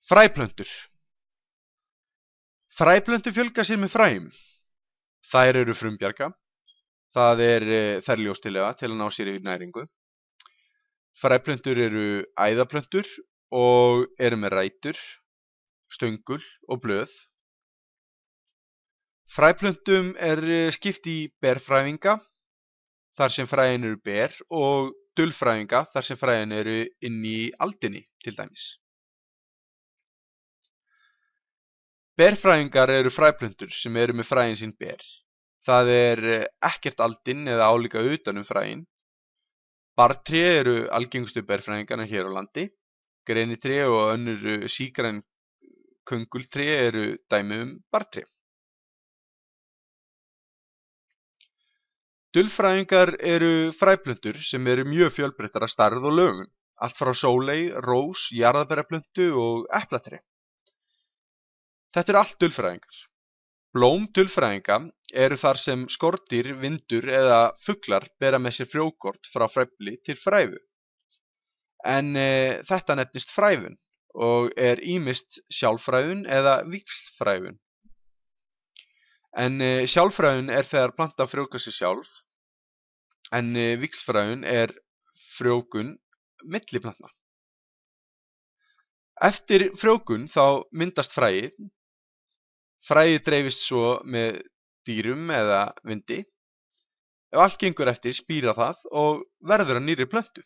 Fræplöntur. Fræplöntur fjölga sér með fræjum. Þær eru frumbjarga, þær ljóstilega til að ná sér í næringu. Fræplöntur eru æðaplöntur og eru með rætur, stöngul og blöð. Fræplöntum er skipt í berfrævinga, þar sem fræin eru ber, og dulfrævinga, þar sem fræin eru inni í aldinni, til dæmis. Berfrævingar eru fræplöntur sem eru með fræin sín ber. Það er ekkert aldin eða álíka utan fræin. Barrtré eru algengustu berfrævingarna hér á landi. Grenitré og önnur sígræn köngultré eru dæmi barrtré. Dulfrævingar eru fræplöntur sem eru mjög fjölbreyttar að stærð og lögun, allt frá sóley, rós, jarðarberjaplöntu og eplatré. Þetta eru allt dulfrævingar. Blóm dulfrævinga eru þar sem skordýr, vindur eða fuglar bera með sér frjókorn frá frævli til frævu. En þetta nefnist frævun og er ýmist sjálfrævun eða víxlfrævun. En sjálfrævun er þegar planta frjóvgar sig sjálf, en víxlfrævun er frjóvgun milli plantna. Eftir frjóvgun þá myndast fræið. Fræið dreifist svo með dýrum eða vindi. Ef allt gengur eftir spírar það og verður að nýrri plöntu.